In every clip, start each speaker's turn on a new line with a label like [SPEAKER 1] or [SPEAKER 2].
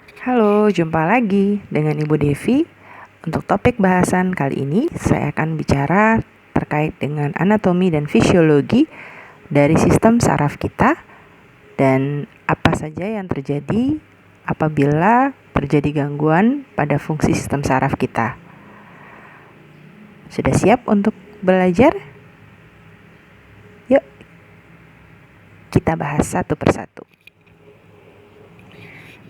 [SPEAKER 1] Halo, jumpa lagi dengan Ibu Devi. Untuk topik bahasan kali ini, saya akan bicara terkait dengan anatomi dan fisiologi dari sistem saraf kita dan apa saja yang terjadi apabila terjadi gangguan pada fungsi sistem saraf kita. Sudah siap untuk belajar? Yuk, kita bahas satu persatu.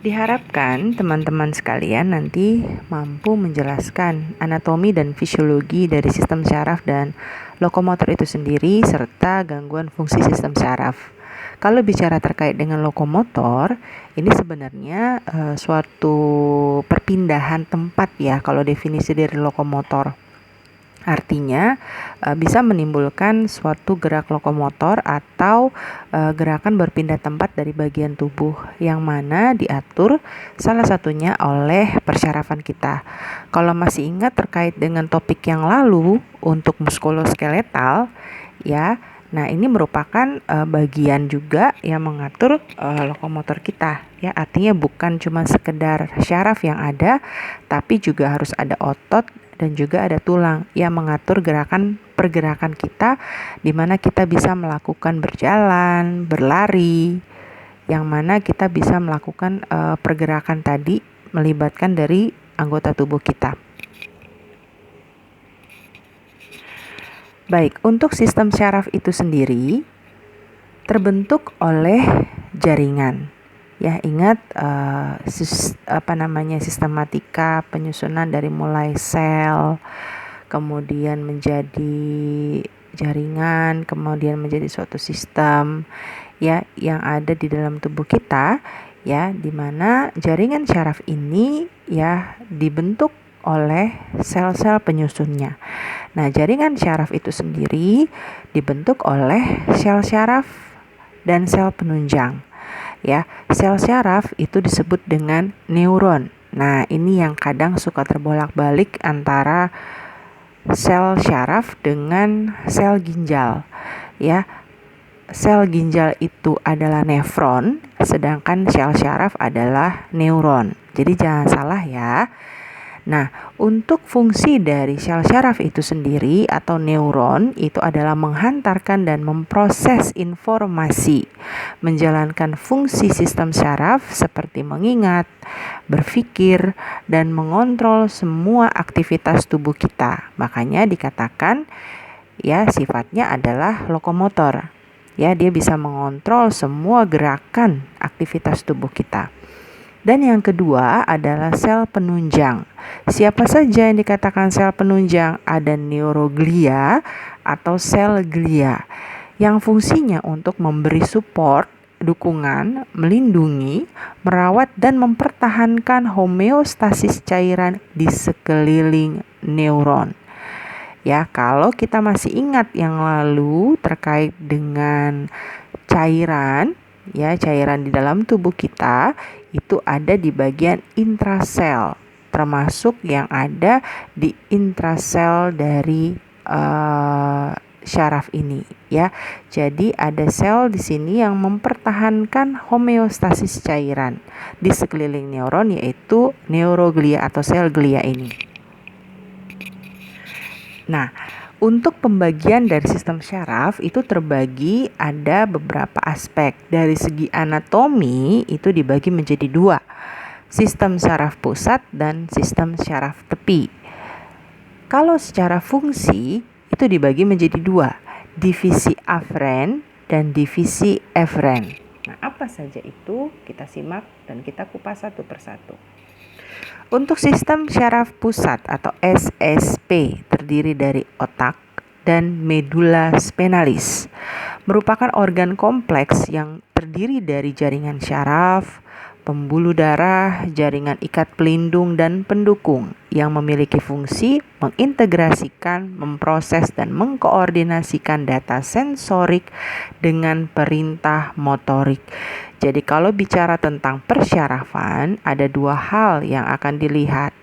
[SPEAKER 1] Diharapkan teman-teman sekalian nanti mampu menjelaskan anatomi dan fisiologi dari sistem syaraf dan lokomotor itu sendiri serta gangguan fungsi sistem syaraf. Kalau bicara terkait dengan lokomotor, ini sebenarnya suatu perpindahan tempat ya kalau definisi dari lokomotor. Artinya bisa menimbulkan suatu gerak lokomotor atau gerakan berpindah tempat dari bagian tubuh yang mana diatur salah satunya oleh persyarafan kita. Kalau masih ingat terkait dengan topik yang lalu untuk muskuloskeletal ya, nah ini merupakan bagian juga yang mengatur lokomotor kita ya, artinya bukan cuma sekedar syaraf yang ada, tapi juga harus ada otot dan juga ada tulang yang mengatur pergerakan kita, di mana kita bisa melakukan berjalan, berlari, yang mana kita bisa melakukan pergerakan tadi melibatkan dari anggota tubuh kita. Baik, untuk sistem syaraf itu sendiri terbentuk oleh jaringan. Ya, ingat sistematika penyusunan dari mulai sel, kemudian menjadi jaringan, kemudian menjadi suatu sistem ya yang ada di dalam tubuh kita ya, di mana jaringan syaraf ini ya dibentuk oleh sel-sel penyusunnya. Nah, jaringan syaraf itu sendiri dibentuk oleh sel syaraf dan sel penunjang. Ya, sel syaraf itu disebut dengan neuron. Nah, ini yang kadang suka terbolak-balik antara sel syaraf dengan sel ginjal. Ya, sel ginjal itu adalah nefron, sedangkan sel syaraf adalah neuron. Jadi jangan salah ya. Nah, untuk fungsi dari sel syaraf itu sendiri atau neuron itu adalah menghantarkan dan memproses informasi, menjalankan fungsi sistem syaraf seperti mengingat, berpikir, dan mengontrol semua aktivitas tubuh kita. Makanya dikatakan ya sifatnya adalah lokomotor. Ya, dia bisa mengontrol semua gerakan aktivitas tubuh kita. Dan yang kedua adalah sel penunjang. Siapa saja yang dikatakan sel penunjang? Ada neuroglia atau sel glia yang fungsinya untuk memberi support, dukungan, melindungi, merawat dan mempertahankan homeostasis cairan di sekeliling neuron. Ya, kalau kita masih ingat yang lalu terkait dengan cairan, ya cairan di dalam tubuh kita itu ada di bagian intrasel, termasuk yang ada di intrasel dari syaraf ini ya. Jadi ada sel di sini yang mempertahankan homeostasis cairan di sekeliling neuron, yaitu neuroglia atau sel glia ini. Nah, untuk pembagian dari sistem syaraf itu terbagi ada beberapa aspek. Dari segi anatomi itu dibagi menjadi dua, sistem syaraf pusat dan sistem syaraf tepi. Kalau secara fungsi itu dibagi menjadi dua, divisi aferen dan divisi eferen. Nah, apa saja itu? Kita simak dan kita kupas satu persatu. Untuk sistem syaraf pusat atau SSP terdiri dari otak dan medula spinalis, merupakan organ kompleks yang terdiri dari jaringan syaraf, pembuluh darah, jaringan ikat pelindung dan pendukung yang memiliki fungsi mengintegrasikan, memproses dan mengkoordinasikan data sensorik dengan perintah motorik. Jadi kalau bicara tentang persyarafan, ada dua hal yang akan dilihat,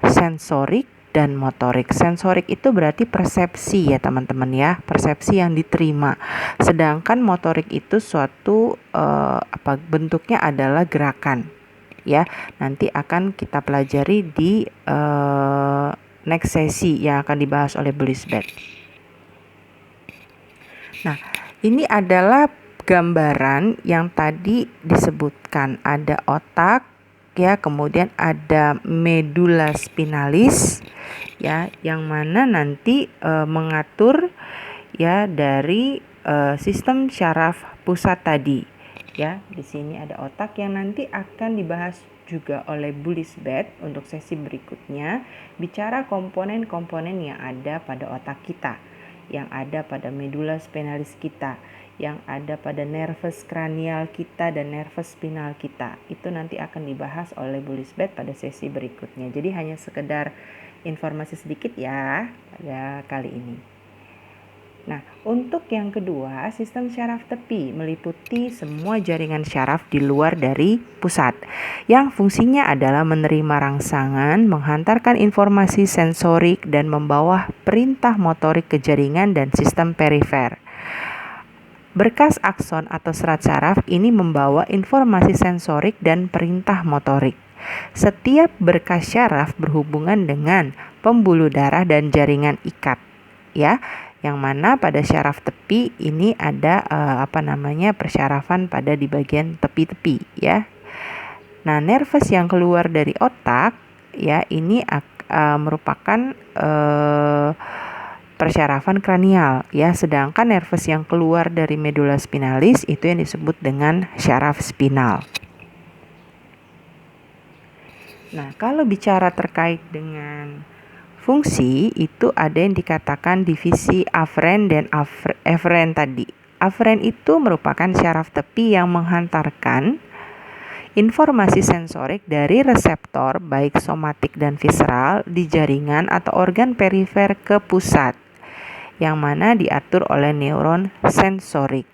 [SPEAKER 1] sensorik dan motorik. Sensorik itu berarti persepsi ya teman-teman ya, persepsi yang diterima. Sedangkan motorik itu suatu bentuknya adalah gerakan. ya. Nanti akan kita pelajari di next sesi yang akan dibahas oleh Bu Lisbeth. Nah, ini adalah gambaran yang tadi disebutkan, ada otak ya, kemudian ada medula spinalis ya, yang mana nanti mengatur ya dari sistem syaraf pusat tadi ya. Di sini ada otak yang nanti akan dibahas juga oleh Bu Lisbeth untuk sesi berikutnya, bicara komponen-komponen yang ada pada otak kita, yang ada pada medula spinalis kita, yang ada pada nervus kranial kita dan nervus spinal kita. Itu nanti akan dibahas oleh Bu Lisbeth pada sesi berikutnya. Jadi hanya sekedar informasi sedikit ya pada kali ini. Nah, untuk yang kedua, sistem syaraf tepi meliputi semua jaringan syaraf di luar dari pusat, yang fungsinya adalah menerima rangsangan, menghantarkan informasi sensorik, dan membawa perintah motorik ke jaringan dan sistem perifer. Berkas akson atau serat syaraf ini membawa informasi sensorik dan perintah motorik. Setiap berkas syaraf berhubungan dengan pembuluh darah dan jaringan ikat, ya, yang mana pada syaraf tepi ini ada persyarafan pada di bagian tepi-tepi ya. Nah, nervus yang keluar dari otak ya ini merupakan persyarafan kranial ya, sedangkan nervus yang keluar dari medula spinalis itu yang disebut dengan syaraf spinal. Nah, kalau bicara terkait dengan fungsi, itu ada yang dikatakan divisi aferen dan eferen tadi. Aferen itu merupakan syaraf tepi yang menghantarkan informasi sensorik dari reseptor baik somatik dan visceral di jaringan atau organ perifer ke pusat, yang mana diatur oleh neuron sensorik.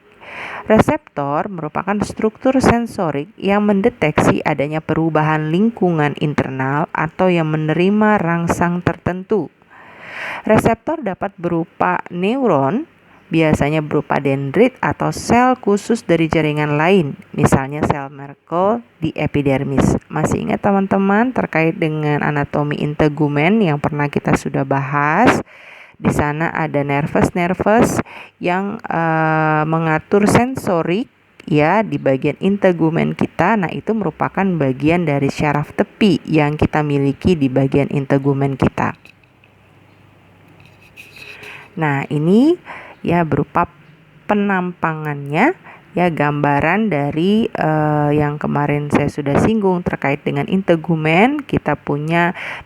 [SPEAKER 1] Reseptor merupakan struktur sensorik yang mendeteksi adanya perubahan lingkungan internal atau yang menerima rangsang tertentu. Reseptor dapat berupa neuron, biasanya berupa dendrit atau sel khusus dari jaringan lain, misalnya sel Merkel di epidermis. Masih ingat teman-teman terkait dengan anatomi integumen yang pernah kita sudah bahas? Di sana ada nervus yang mengatur sensorik ya di bagian integumen kita. Nah, itu merupakan bagian dari syaraf tepi yang kita miliki di bagian integumen kita. Nah, ini ya berupa penampangannya ya, gambaran dari yang kemarin saya sudah singgung terkait dengan integumen. Kita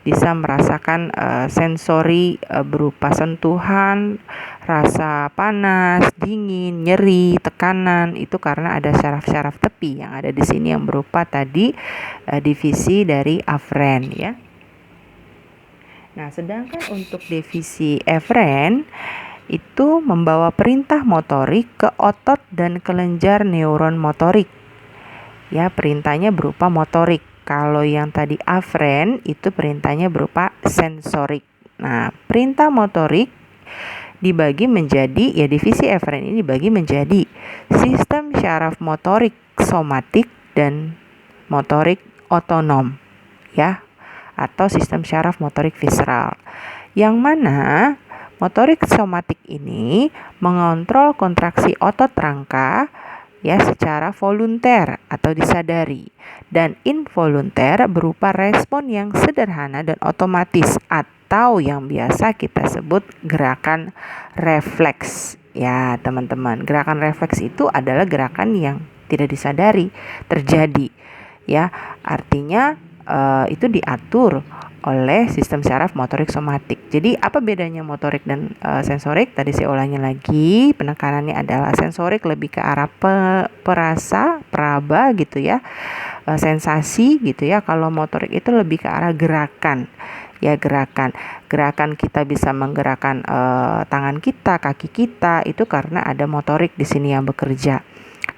[SPEAKER 1] bisa merasakan sensori berupa sentuhan, rasa panas, dingin, nyeri, tekanan, itu karena ada syaraf-syaraf tepi yang ada di sini yang berupa tadi divisi dari aferen ya. Nah, sedangkan untuk divisi eferen itu membawa perintah motorik ke otot dan kelenjar neuron motorik. Ya, perintahnya berupa motorik. Kalau yang tadi aferen itu perintahnya berupa sensorik. Nah, perintah motorik dibagi menjadi divisi eferen ini dibagi menjadi sistem syaraf motorik somatik dan motorik otonom ya, atau sistem syaraf motorik visceral. Yang mana motorik somatik ini mengontrol kontraksi otot rangka ya secara volunter atau disadari, dan involunter berupa respon yang sederhana dan otomatis atau yang biasa kita sebut gerakan refleks. Ya, teman-teman, gerakan refleks itu adalah gerakan yang tidak disadari terjadi. Ya, artinya itu diatur oleh sistem syaraf motorik somatik. Jadi apa bedanya motorik dan sensorik? Tadi saya ulangi lagi, penekanannya adalah sensorik lebih ke arah perasa, peraba gitu ya, sensasi gitu ya. Kalau motorik itu lebih ke arah gerakan. Ya, gerakan kita bisa menggerakkan tangan kita, kaki kita, itu karena ada motorik di sini yang bekerja.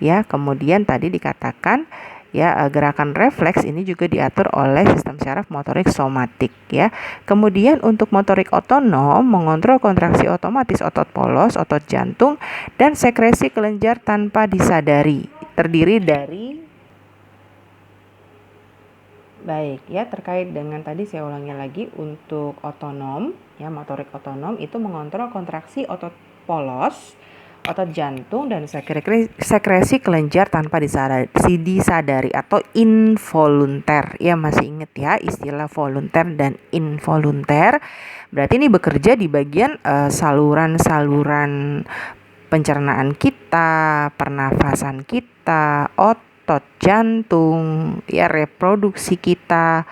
[SPEAKER 1] Ya, kemudian tadi dikatakan ya, gerakan refleks ini juga diatur oleh sistem syaraf motorik somatik ya. Kemudian untuk motorik otonom mengontrol kontraksi otomatis otot polos, otot jantung, dan sekresi kelenjar tanpa disadari. Terdiri dari Baik, ya terkait dengan tadi saya ulangi lagi untuk otonom, ya motorik otonom itu mengontrol kontraksi otot polos, otot jantung dan sekresi kelenjar tanpa disadari atau involunter. Ya masih ingat ya istilah volunter dan involunter. Berarti ini bekerja di bagian saluran-saluran pencernaan kita, pernafasan kita, otot jantung, ya reproduksi kita,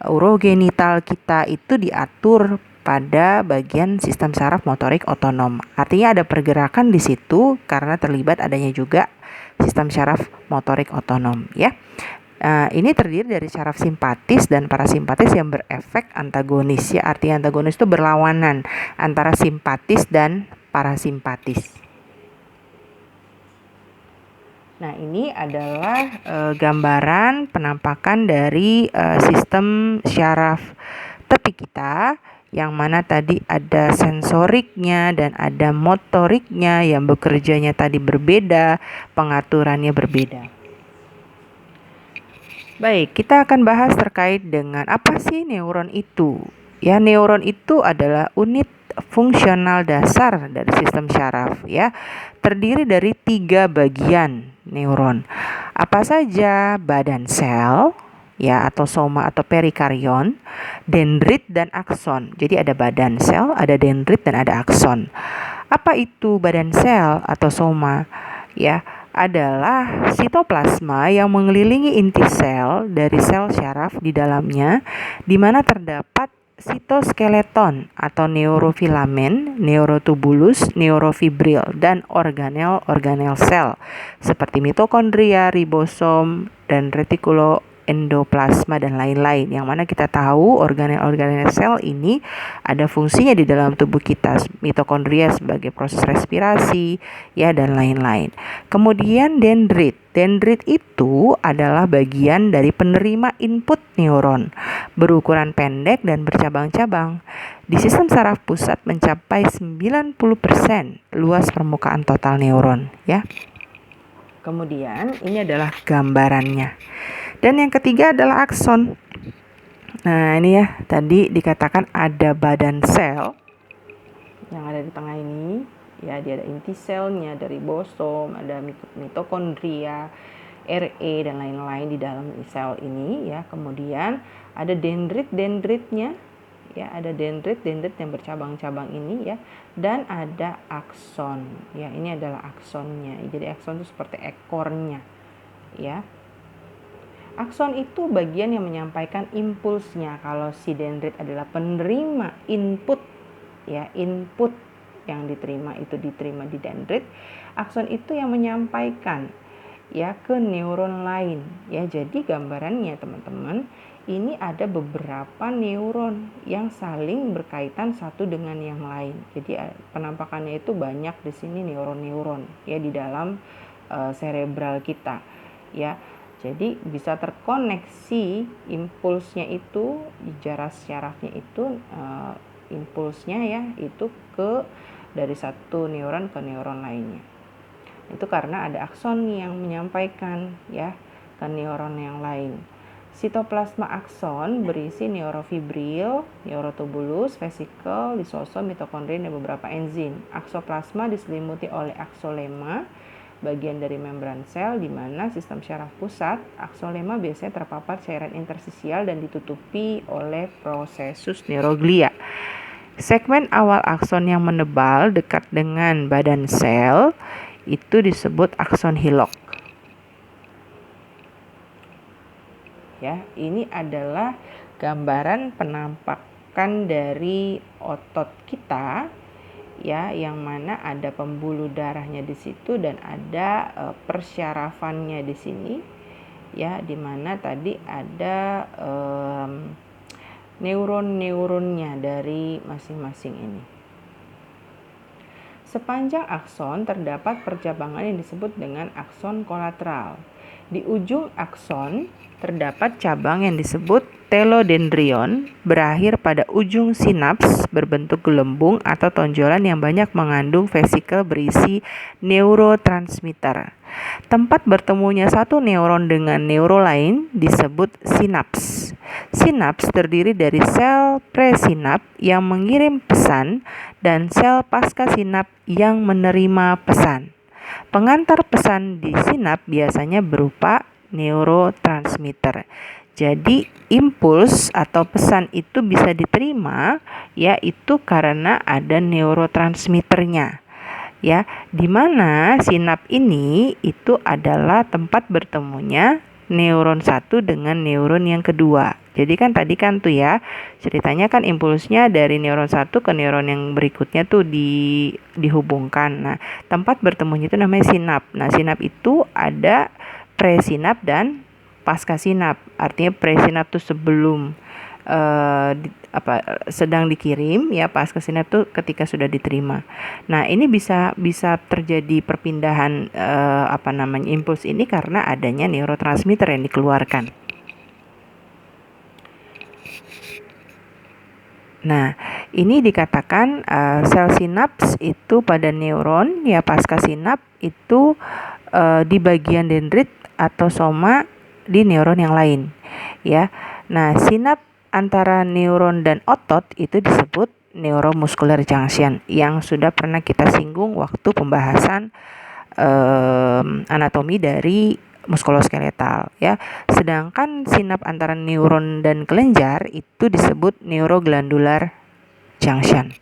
[SPEAKER 1] urogenital kita itu diatur pada bagian sistem saraf motorik otonom. Artinya ada pergerakan di situ karena terlibat adanya juga sistem saraf motorik otonom, ya. Ini terdiri dari saraf simpatis dan parasimpatis yang berefek antagonis, ya. Artinya antagonis itu berlawanan antara simpatis dan parasimpatis. Nah, ini adalah gambaran penampakan dari sistem syaraf tepi kita, yang mana tadi ada sensoriknya dan ada motoriknya yang bekerjanya tadi berbeda, pengaturannya berbeda. Baik, kita akan bahas terkait dengan apa sih neuron itu. Ya, neuron itu adalah unit fungsional dasar dari sistem syaraf, ya. Terdiri dari 3 bagian neuron. Apa saja? Badan sel, ya, atau soma atau perikarion, dendrit dan akson. Jadi ada badan sel, ada dendrit dan ada akson. Apa itu badan sel atau soma? Ya, adalah sitoplasma yang mengelilingi inti sel dari sel syaraf di dalamnya, di mana terdapat sitoskeleton atau neurofilamen, neurotubulus, neurofibril, dan organel-organel sel seperti mitokondria, ribosom, dan retikulo endoplasma dan lain-lain, yang mana kita tahu organel-organel sel ini ada fungsinya di dalam tubuh kita, mitokondria sebagai proses respirasi, ya, dan lain-lain. Kemudian dendrit. Dendrit itu adalah bagian dari penerima input neuron, berukuran pendek dan bercabang-cabang. Di sistem saraf pusat mencapai 90% luas permukaan total neuron, ya. Kemudian ini adalah gambarannya. Dan yang ketiga adalah akson. Nah, ini ya, tadi dikatakan ada badan sel yang ada di tengah ini. Ya, dia ada inti selnya, dari ribosom, ada mitokondria, RE dan lain-lain di dalam sel ini, ya. Kemudian ada dendritnya, ya, ada dendrit yang bercabang-cabang ini, ya, dan ada akson, ya. Ini adalah aksonnya. Jadi akson itu seperti ekornya, ya. Akson itu bagian yang menyampaikan impulsnya. Kalau si dendrit adalah penerima input, ya, input yang diterima itu diterima di dendrit. Akson itu yang menyampaikan, ya, ke neuron lain, ya. Jadi gambarannya teman-teman, ini ada beberapa neuron yang saling berkaitan satu dengan yang lain. Jadi penampakannya itu banyak di sini neuron-neuron, ya, di dalam cerebral kita, ya. Jadi bisa terkoneksi impulsnya itu, jarak syarafnya itu, impulsnya, ya, itu ke dari satu neuron ke neuron lainnya. Itu karena ada akson yang menyampaikan, ya, ke neuron yang lain. Sitoplasma akson berisi neurofibril, neurotubulus, vesikel, lisosom, mitokondria, dan beberapa enzim. Aksoplasma diselimuti oleh aksolema, bagian dari membran sel, di mana sistem syaraf pusat. Aksolema biasanya terpapar cairan interstisial dan ditutupi oleh prosesus neuroglia. Segmen awal akson yang menebal dekat dengan badan sel itu disebut akson hilok. Ya, ini adalah gambaran penampakan dari otot kita, ya, yang mana ada pembuluh darahnya di situ dan ada persyarafannya di sini, ya, di mana tadi ada neuron-neuronnya dari masing-masing ini. Sepanjang akson terdapat percabangan yang disebut dengan akson kolateral. Di ujung akson terdapat cabang yang disebut telodendrion, berakhir pada ujung sinaps berbentuk gelembung atau tonjolan yang banyak mengandung vesikel berisi neurotransmitter. Tempat bertemunya satu neuron dengan neuron lain disebut sinaps. Sinaps terdiri dari sel presinap yang mengirim pesan dan sel pascasinap yang menerima pesan. Pengantar pesan di sinap biasanya berupa neurotransmitter. Jadi impuls atau pesan itu bisa diterima yaitu karena ada neurotransmitternya. Ya, di mana sinap ini itu adalah tempat bertemunya neuron satu dengan neuron yang kedua. Jadi kan tadi kan tuh ya, ceritanya kan impulsnya dari neuron satu ke neuron yang berikutnya tuh dihubungkan. Nah, tempat bertemunya itu namanya sinap. Nah, sinap itu ada presinap dan pascasinap. Artinya presinap tuh sebelum sedang dikirim, ya pascasinap tuh ketika sudah diterima. Nah, ini bisa terjadi perpindahan impuls ini karena adanya neurotransmitter yang dikeluarkan. Nah, ini dikatakan sel sinaps itu pada neuron, ya pascasinap itu di bagian dendrit atau soma di neuron yang lain, ya. Nah, sinap antara neuron dan otot itu disebut neuromuscular junction yang sudah pernah kita singgung waktu pembahasan anatomi dari muskuloskeletal, ya. Sedangkan sinap antara neuron dan kelenjar itu disebut neuroglandular junction.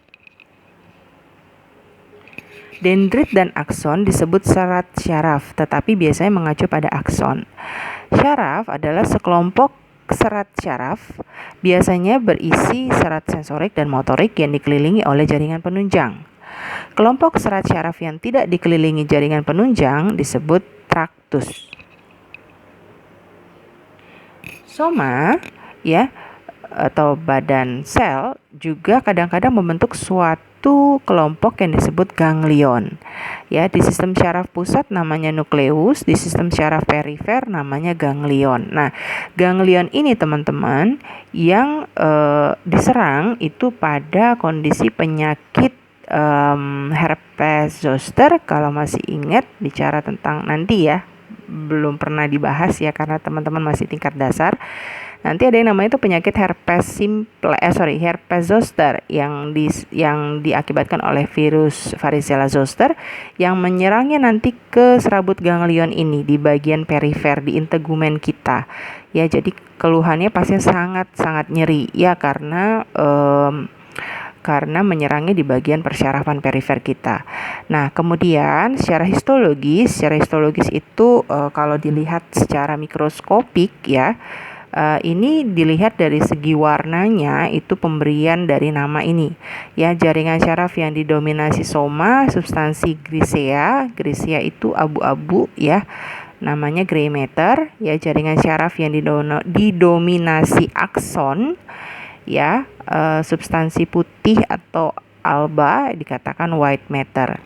[SPEAKER 1] Dendrit dan akson disebut serat syaraf, tetapi biasanya mengacu pada akson. Syaraf adalah sekelompok serat syaraf, biasanya berisi serat sensorik dan motorik yang dikelilingi oleh jaringan penunjang. Kelompok serat syaraf yang tidak dikelilingi jaringan penunjang disebut traktus. Soma, ya, atau badan sel juga kadang-kadang membentuk suatu kelompok yang disebut ganglion. Ya, di sistem syaraf pusat namanya nukleus, di sistem syaraf perifer namanya ganglion. Nah, ganglion ini teman-teman yang diserang itu pada kondisi penyakit herpes zoster, kalau masih ingat bicara tentang nanti ya, belum pernah dibahas ya karena teman-teman masih tingkat dasar. Nanti ada yang namanya itu penyakit herpes zoster yang diakibatkan oleh virus varicella zoster yang menyerangnya nanti ke serabut ganglion ini di bagian perifer di integumen kita. Ya, jadi keluhannya pasti sangat nyeri ya karena menyerangnya di bagian persyarafan perifer kita. Nah, kemudian secara histologis itu kalau dilihat secara mikroskopik ya, ini dilihat dari segi warnanya itu pemberian dari nama ini. Ya, jaringan syaraf yang didominasi soma, substansi grisea itu abu-abu ya. Namanya gray matter, ya. Jaringan syaraf yang didominasi akson, ya, substansi putih atau alba dikatakan white matter.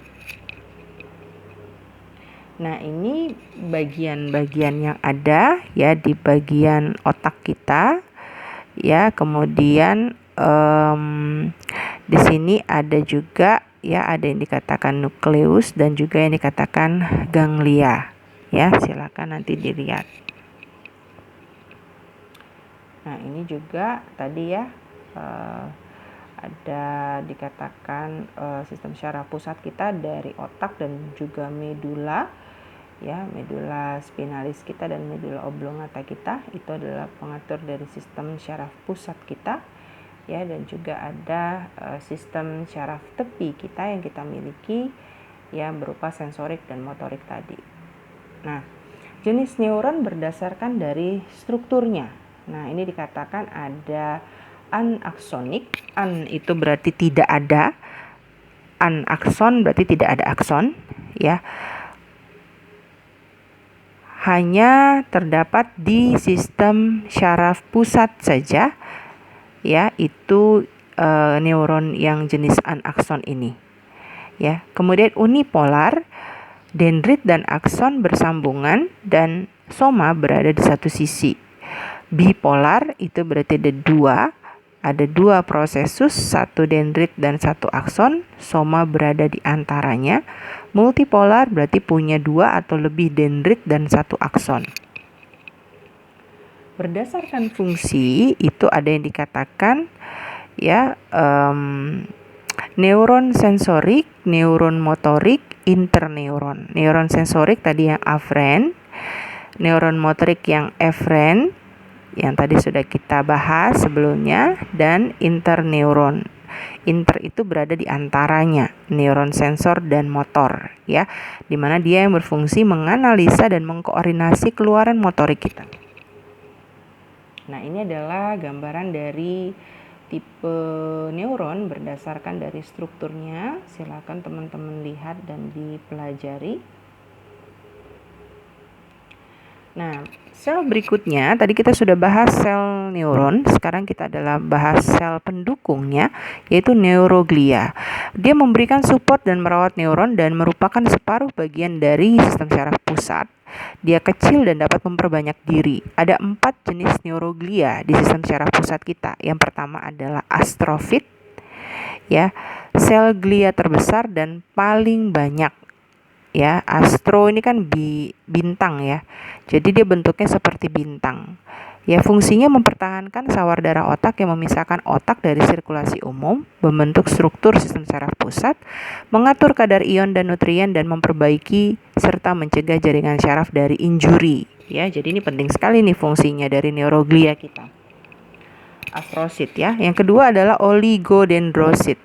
[SPEAKER 1] Nah, ini bagian-bagian yang ada ya di bagian otak kita, ya. Kemudian di sini ada juga ya, ada yang dikatakan nukleus dan juga yang dikatakan ganglia. Ya, silakan nanti dilihat. Nah, ini juga tadi ya ada dikatakan sistem syaraf pusat kita dari otak dan juga medula, ya, medula spinalis kita dan medula oblongata kita itu adalah pengatur dari sistem syaraf pusat kita, ya. Dan juga ada sistem syaraf tepi kita yang kita miliki, ya, berupa sensorik dan motorik tadi. Nah, jenis neuron berdasarkan dari strukturnya. Nah, ini dikatakan ada anaksonik. An itu berarti tidak ada. Anakson berarti tidak ada akson, ya. Hanya terdapat di sistem syaraf pusat saja, ya, itu neuron yang jenis anakson ini, ya. Kemudian unipolar, dendrit dan akson bersambungan dan soma berada di satu sisi. Bipolar itu berarti ada dua prosesus, satu dendrit dan satu akson, soma berada di antaranya. Multipolar berarti punya dua atau lebih dendrit dan satu akson. Berdasarkan fungsi itu ada yang dikatakan ya neuron sensorik, neuron motorik, interneuron. Neuron sensorik tadi yang aferen, neuron motorik yang eferen, yang tadi sudah kita bahas sebelumnya, dan interneuron. Inter itu berada di antaranya, neuron sensor dan motor, ya, dimana dia yang berfungsi menganalisa dan mengkoordinasi keluaran motorik kita. Nah, ini adalah gambaran dari tipe neuron berdasarkan dari strukturnya. Silakan teman-teman lihat dan dipelajari. Nah, sel berikutnya, tadi kita sudah bahas sel neuron, sekarang kita adalah bahas sel pendukungnya, yaitu neuroglia. Dia memberikan support dan merawat neuron dan merupakan separuh bagian dari sistem syaraf pusat. Dia kecil dan dapat memperbanyak diri. Ada 4 jenis neuroglia di sistem syaraf pusat kita. Yang pertama adalah astrofit, ya, sel glia terbesar dan paling banyak. Ya, astro ini kan bintang ya. Jadi dia bentuknya seperti bintang. Ya, fungsinya mempertahankan sawar darah otak yang memisahkan otak dari sirkulasi umum, membentuk struktur sistem syaraf pusat, mengatur kadar ion dan nutrien dan memperbaiki serta mencegah jaringan syaraf dari injuri. Ya, jadi ini penting sekali nih fungsinya dari neuroglia kita. Astrosit ya. Yang kedua adalah oligodendrosit.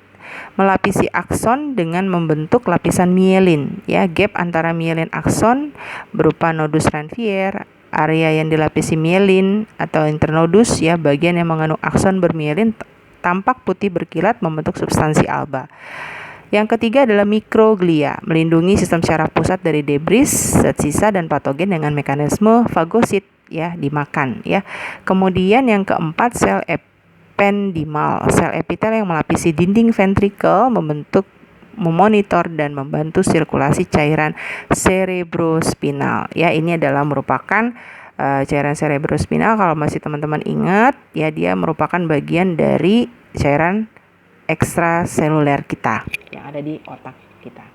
[SPEAKER 1] Melapisi akson dengan membentuk lapisan mielin, ya, gap antara mielin akson berupa nodus Ranvier, area yang dilapisi mielin atau internodus, ya, bagian yang mengandung akson bermielin tampak putih berkilat membentuk substansi alba. Yang ketiga adalah mikroglia, melindungi sistem syaraf pusat dari debris, zat sisa dan patogen dengan mekanisme fagosit, ya, dimakan, ya. Kemudian yang keempat sel ependimal, sel epitel yang melapisi dinding ventrikel memonitor dan membantu sirkulasi cairan cerebrospinal. Ya, ini adalah merupakan cairan cerebrospinal, kalau masih teman-teman ingat, ya, dia merupakan bagian dari cairan ekstraseluler kita yang ada di otak kita.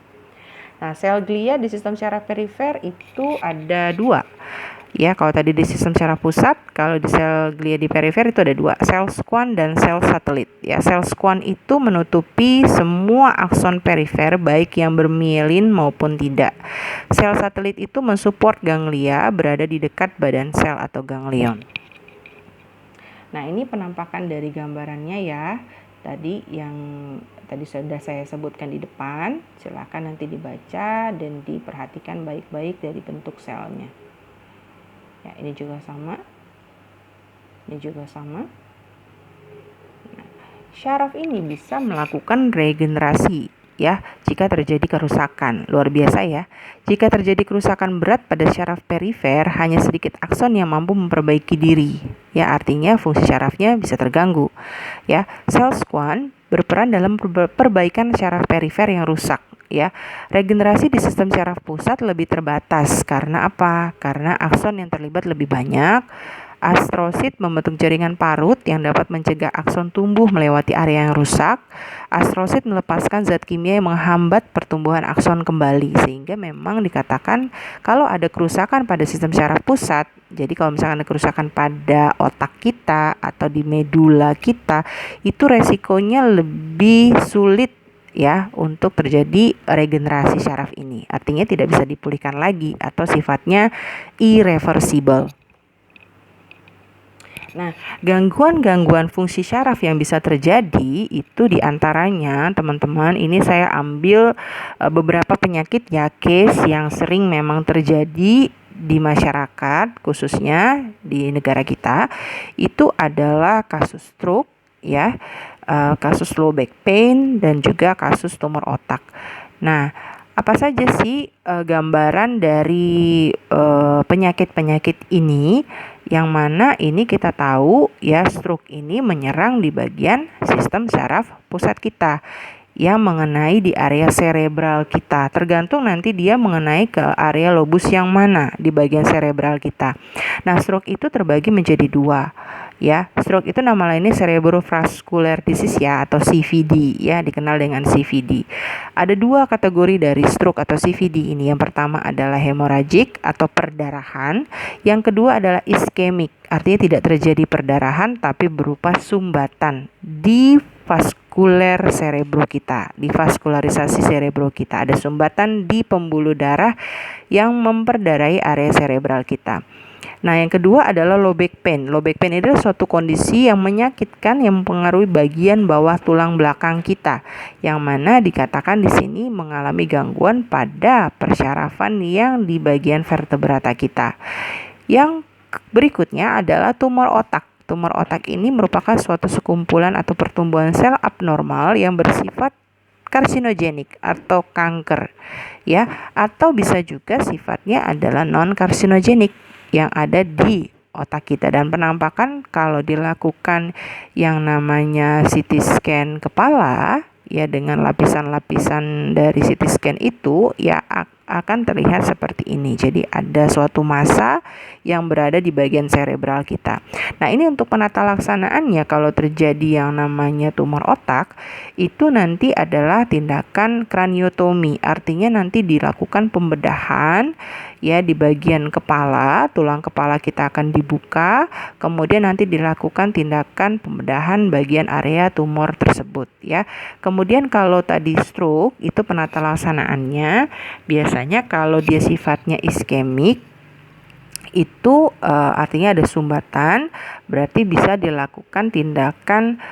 [SPEAKER 1] Nah, sel glia di sistem syaraf perifer itu ada 2. Ya, kalau tadi di sistem syaraf pusat, kalau di sel glia di perifer itu ada 2, sel squam dan sel satelit. Ya, sel squam itu menutupi semua akson perifer baik yang bermielin maupun tidak. Sel satelit itu mensupport ganglia berada di dekat badan sel atau ganglion. Nah, ini penampakan dari gambarannya ya. Tadi sudah saya sebutkan di depan, silakan nanti dibaca dan diperhatikan baik-baik dari bentuk selnya. Ya, ini juga sama. Ini juga sama. Nah, syaraf ini bisa melakukan regenerasi, ya, jika terjadi kerusakan. Luar biasa ya. Jika terjadi kerusakan berat pada syaraf perifer, hanya sedikit akson yang mampu memperbaiki diri. Ya, artinya fungsi syarafnya bisa terganggu. Ya, sel squam berperan dalam perbaikan syaraf perifer yang rusak. Ya, regenerasi di sistem syaraf pusat lebih terbatas. Karena apa? Karena akson yang terlibat lebih banyak. Astrosit membentuk jaringan parut yang dapat mencegah akson tumbuh melewati area yang rusak. Astrosit melepaskan zat kimia yang menghambat pertumbuhan akson kembali, sehingga memang dikatakan kalau ada kerusakan pada sistem syaraf pusat, jadi kalau misalkan ada kerusakan pada otak kita atau di medula kita, itu resikonya lebih sulit, ya, untuk terjadi regenerasi syaraf ini. Artinya tidak bisa dipulihkan lagi atau sifatnya irreversible. Nah, gangguan-gangguan fungsi syaraf yang bisa terjadi itu diantaranya, teman-teman, ini saya ambil beberapa penyakit ya, case yang sering memang terjadi di masyarakat, khususnya di negara kita, itu adalah kasus stroke, ya, kasus low back pain, dan juga kasus tumor otak. Nah, apa saja sih gambaran dari penyakit-penyakit ini, yang mana ini kita tahu ya, stroke ini menyerang di bagian sistem syaraf pusat kita. yang mengenai di area cerebral kita. Tergantung nanti dia mengenai ke area lobus yang mana di bagian cerebral kita. Nah, stroke itu terbagi menjadi dua. Ya, stroke itu nama lainnya cerebrovascular disease ya, atau CVD ya, dikenal dengan CVD. Ada dua kategori dari stroke atau CVD ini. Yang pertama adalah hemorrhagic atau perdarahan. Yang kedua adalah ischemic, artinya tidak terjadi perdarahan tapi berupa sumbatan di vaskuler cerebro kita, di vaskularisasi cerebro kita. Ada sumbatan di pembuluh darah yang memperdarai area cerebral kita. Nah, yang kedua adalah low back pain. Low back pain itu adalah suatu kondisi yang menyakitkan yang mempengaruhi bagian bawah tulang belakang kita, yang mana dikatakan di sini mengalami gangguan pada persyarafan yang di bagian vertebrata kita. Yang berikutnya adalah tumor otak. Tumor otak ini merupakan suatu sekumpulan atau pertumbuhan sel abnormal yang bersifat karsinogenik atau kanker, ya, atau bisa juga sifatnya adalah non karsinogenik yang ada di otak kita. Dan penampakan kalau dilakukan yang namanya CT scan kepala ya, dengan lapisan-lapisan dari CT scan itu ya akan terlihat seperti ini. Jadi ada suatu massa yang berada di bagian cerebral kita. Nah, ini untuk penata laksanaannya kalau terjadi yang namanya tumor otak, itu nanti adalah tindakan kraniotomi. Artinya nanti dilakukan pembedahan ya di bagian kepala, tulang kepala kita akan dibuka, kemudian nanti dilakukan tindakan pembedahan bagian area tumor tersebut ya. Kemudian kalau tadi stroke itu penata laksanaannya biasanya kalau dia sifatnya iskemik itu artinya ada sumbatan, berarti bisa dilakukan tindakan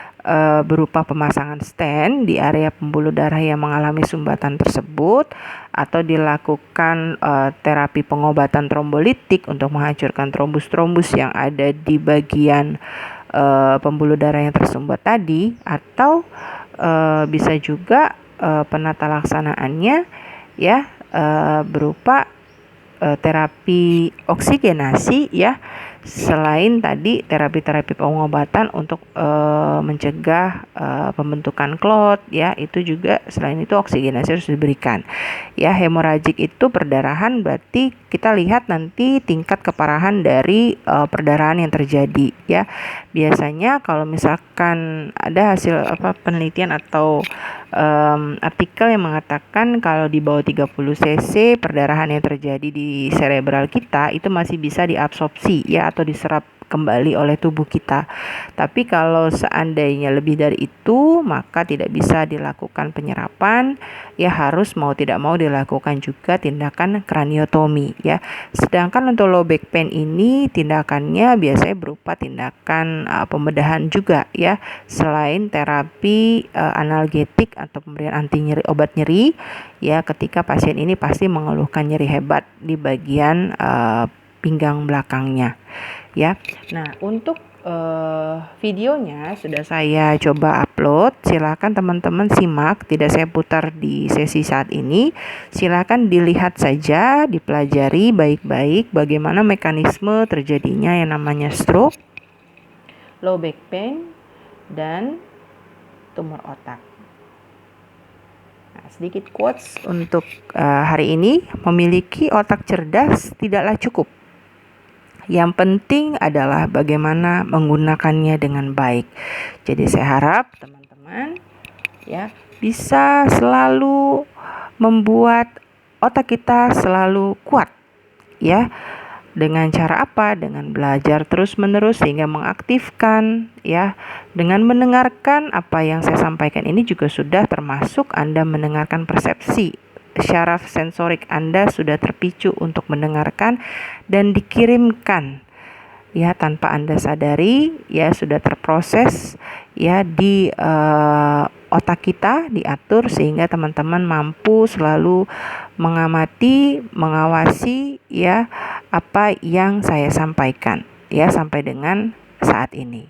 [SPEAKER 1] berupa pemasangan stent di area pembuluh darah yang mengalami sumbatan tersebut, atau dilakukan terapi pengobatan trombolitik untuk menghancurkan trombus-trombus yang ada di bagian pembuluh darah yang tersumbat tadi, atau bisa juga penata laksanaannya ya berupa terapi oksigenasi ya, selain tadi terapi-terapi pengobatan untuk mencegah pembentukan klot ya, itu juga selain itu oksigenasi harus diberikan ya. Hemorragik itu perdarahan, berarti kita lihat nanti tingkat keparahan dari perdarahan yang terjadi ya. Biasanya kalau misalkan ada hasil penelitian atau artikel yang mengatakan kalau di bawah 30 cc perdarahan yang terjadi di cerebral kita itu masih bisa diabsorpsi ya, atau diserap kembali oleh tubuh kita. Tapi kalau seandainya lebih dari itu, maka tidak bisa dilakukan penyerapan ya, harus mau tidak mau dilakukan juga tindakan kraniotomi ya. Sedangkan untuk low back pain ini tindakannya biasanya berupa tindakan pembedahan juga ya, selain terapi analgetik atau pemberian anti nyeri, obat nyeri ya, ketika pasien ini pasti mengeluhkan nyeri hebat di bagian pinggang belakangnya ya. Nah, untuk videonya sudah saya coba upload, silakan teman-teman simak, tidak saya putar di sesi saat ini. Silakan dilihat saja, dipelajari baik-baik bagaimana mekanisme terjadinya yang namanya stroke, low back pain, dan tumor otak. Nah, sedikit quotes untuk hari ini, memiliki otak cerdas tidaklah cukup. Yang penting adalah bagaimana menggunakannya dengan baik. Jadi saya harap teman-teman ya bisa selalu membuat otak kita selalu kuat ya. Dengan cara apa? Dengan belajar terus-menerus sehingga mengaktifkan ya. Dengan mendengarkan apa yang saya sampaikan ini juga sudah termasuk Anda mendengarkan persepsi. Syaraf sensorik Anda sudah terpicu untuk mendengarkan dan dikirimkan ya, tanpa Anda sadari ya, sudah terproses ya di otak kita, diatur sehingga teman-teman mampu selalu mengamati, mengawasi ya apa yang saya sampaikan ya sampai dengan saat ini.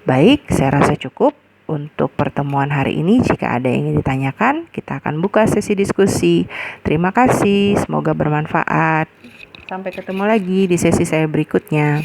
[SPEAKER 1] Baik, saya rasa cukup untuk pertemuan hari ini. Jika ada yang ingin ditanyakan, kita akan buka sesi diskusi. Terima kasih, semoga bermanfaat. Sampai ketemu lagi di sesi saya berikutnya.